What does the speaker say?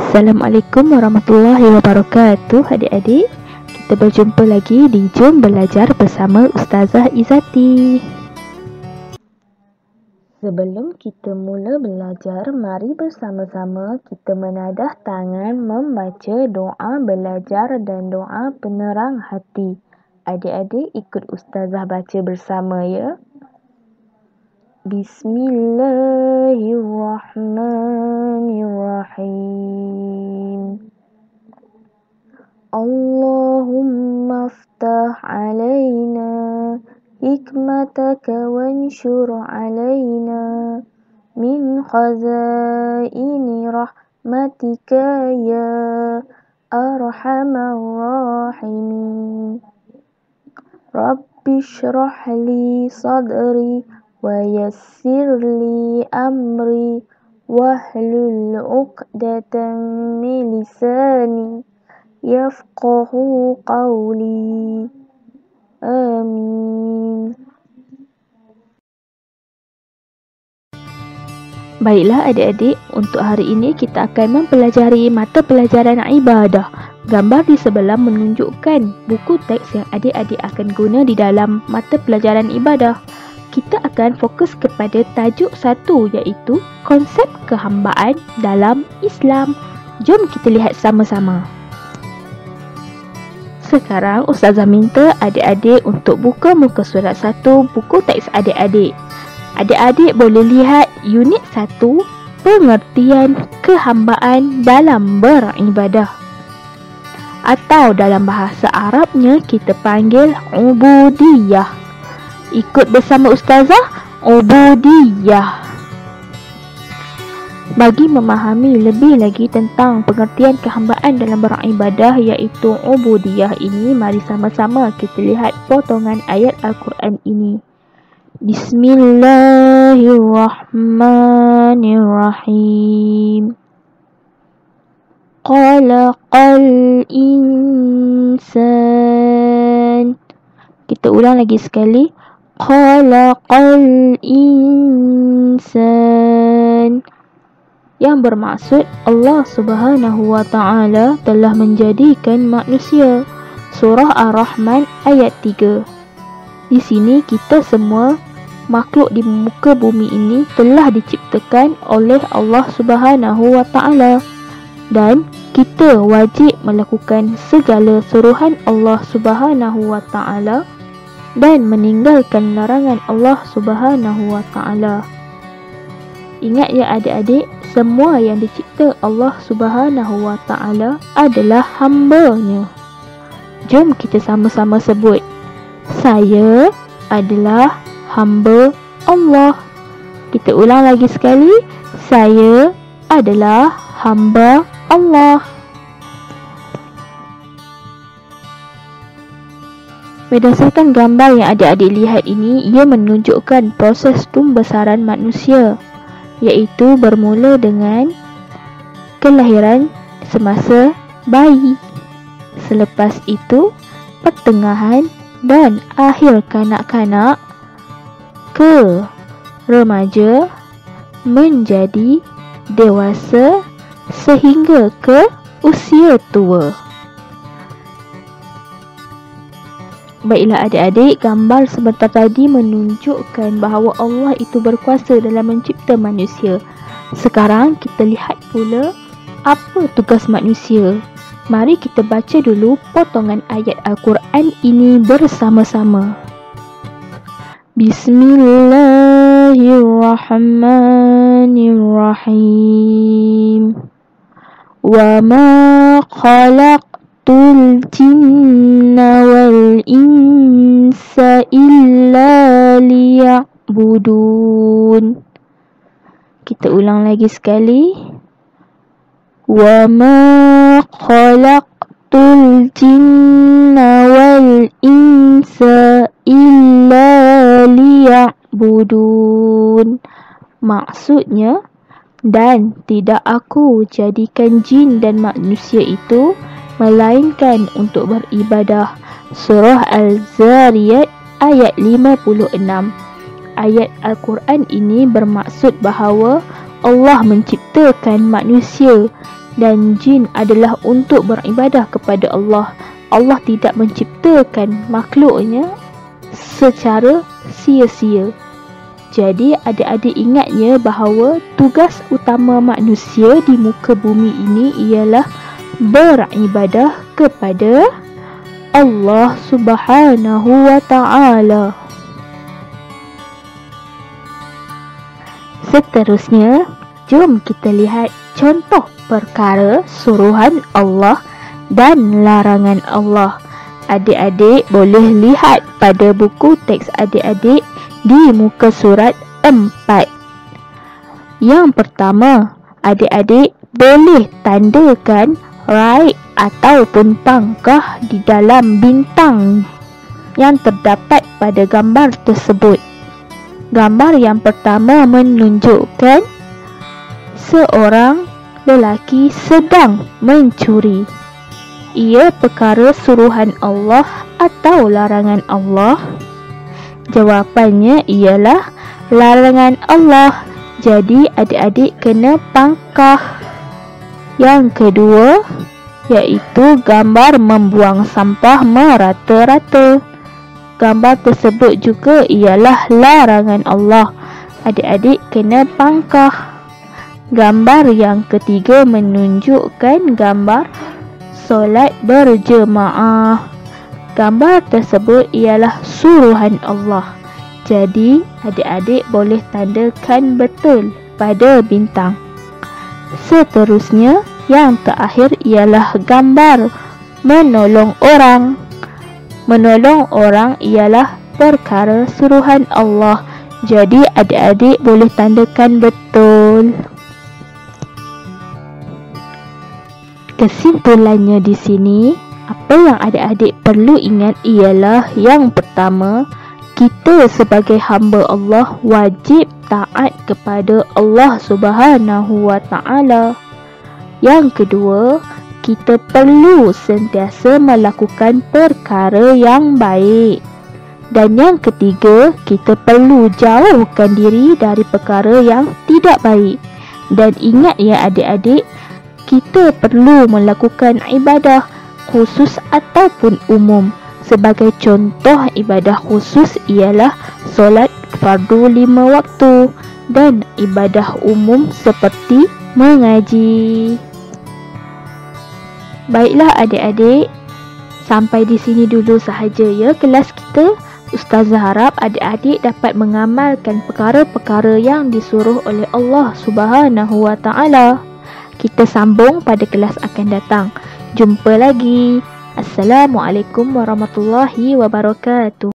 Assalamualaikum warahmatullahi wabarakatuh adik-adik. Kita berjumpa lagi di Jom Belajar bersama Ustazah Izzati. Sebelum kita mula belajar, mari bersama-sama kita menadah tangan membaca doa belajar dan doa penerang hati. Adik-adik ikut Ustazah baca bersama ya. Bismillahirrahmanirrahim. Allahumma aftah alaina hikmataka wanshur alaina min khazaini rahmatika ya arhamar rahimin. Rabbi shrah li sadri wa yassir li amri wahlul 'uqdatam min lisani yafqahu qawli. Amin. Baiklah adik-adik, untuk hari ini kita akan mempelajari mata pelajaran ibadah. Gambar di sebelah menunjukkan buku teks yang adik-adik akan guna di dalam mata pelajaran ibadah. Kita akan fokus kepada tajuk 1 iaitu konsep kehambaan dalam Islam. Jom kita lihat sama-sama. Sekarang Ustazah minta adik-adik untuk buka muka surat 1 buku teks adik-adik. Adik-adik boleh lihat unit 1, pengertian kehambaan dalam beribadah. Atau dalam bahasa Arabnya kita panggil ubudiyah. Ikut bersama Ustazah, ubudiyah. Bagi memahami lebih lagi tentang pengertian kehambaan dalam beribadah iaitu ubudiyah ini, mari sama-sama kita lihat potongan ayat Al-Quran ini. Bismillahirrahmanirrahim. Khalaqal insan. Kita ulang lagi sekali. Khalaqal insan, yang bermaksud Allah Subhanahu wa Ta'ala telah menjadikan manusia. Surah Ar-Rahman ayat 3. Di sini kita semua makhluk di muka bumi ini telah diciptakan oleh Allah Subhanahu wa Ta'ala, dan kita wajib melakukan segala suruhan Allah Subhanahu wa Ta'ala dan meninggalkan larangan Allah Subhanahu wa Ta'ala. Ingat ya adik-adik, semua yang dicipta Allah Subhanahu wa Ta'ala adalah hamba-Nya. Jom kita sama-sama sebut. Saya adalah hamba Allah. Kita ulang lagi sekali. Saya adalah hamba Allah. Berdasarkan gambar yang adik-adik lihat ini, ia menunjukkan proses pembesaran manusia, iaitu bermula dengan kelahiran semasa bayi. Selepas itu, pertengahan dan akhir kanak-kanak ke remaja, menjadi dewasa sehingga ke usia tua. Baiklah adik-adik, gambar sebentar tadi menunjukkan bahawa Allah itu berkuasa dalam mencipta manusia. Sekarang kita lihat pula apa tugas manusia. Mari kita baca dulu potongan ayat Al-Quran ini bersama-sama. Bismillahirrahmanirrahim. Wa ma khalaqtul jinna wal insa illa liya'budun. Kita ulang lagi sekali. Wa ma khalaqtul jinna wal insa illa liya'budun. Maksudnya, dan tidak aku jadikan jin dan manusia itu melainkan untuk beribadah. Surah Al-Zariyat ayat 56. Ayat Al-Quran ini bermaksud bahawa Allah menciptakan manusia dan jin adalah untuk beribadah kepada Allah. Allah tidak menciptakan makhluknya secara sia-sia. Jadi adik-adik ingat ya bahawa tugas utama manusia di muka bumi ini ialah beribadah kepada Allah Subhanahu wa ta'ala. Seterusnya, jom kita lihat contoh perkara suruhan Allah dan larangan Allah. Adik-adik boleh lihat pada buku teks adik-adik di muka surat 4. Yang pertama, adik-adik boleh tandakan raib ataupun pangkah di dalam bintang yang terdapat pada gambar tersebut. Gambar yang pertama menunjukkan seorang lelaki sedang mencuri. Ia perkara suruhan Allah atau larangan Allah? Jawapannya ialah larangan Allah. Jadi adik-adik kena pangkah. Yang kedua, iaitu gambar membuang sampah merata-rata. Gambar tersebut juga ialah larangan Allah. Adik-adik kena pangkah. Gambar yang ketiga menunjukkan gambar solat berjemaah. Gambar tersebut ialah suruhan Allah. Jadi, adik-adik boleh tandakan betul pada bintang. Seterusnya, yang terakhir ialah gambar menolong orang. Menolong orang ialah perkara suruhan Allah. Jadi, adik-adik boleh tandakan betul. Kesimpulannya di sini, apa yang adik-adik perlu ingat ialah yang pertama, kita sebagai hamba Allah wajib taat kepada Allah Subhanahu wa ta'ala. Yang kedua, kita perlu sentiasa melakukan perkara yang baik. Dan yang ketiga, kita perlu jauhkan diri dari perkara yang tidak baik. Dan ingat ya adik-adik, kita perlu melakukan ibadah khusus ataupun umum. Sebagai contoh ibadah khusus ialah solat fardu 5 waktu dan ibadah umum seperti mengaji. Baiklah adik-adik, sampai di sini dulu sahaja ya kelas kita. Ustazah harap adik-adik dapat mengamalkan perkara-perkara yang disuruh oleh Allah Subhanahu wa ta'ala. Kita sambung pada kelas akan datang. Jumpa lagi. Assalamualaikum warahmatullahi wabarakatuh.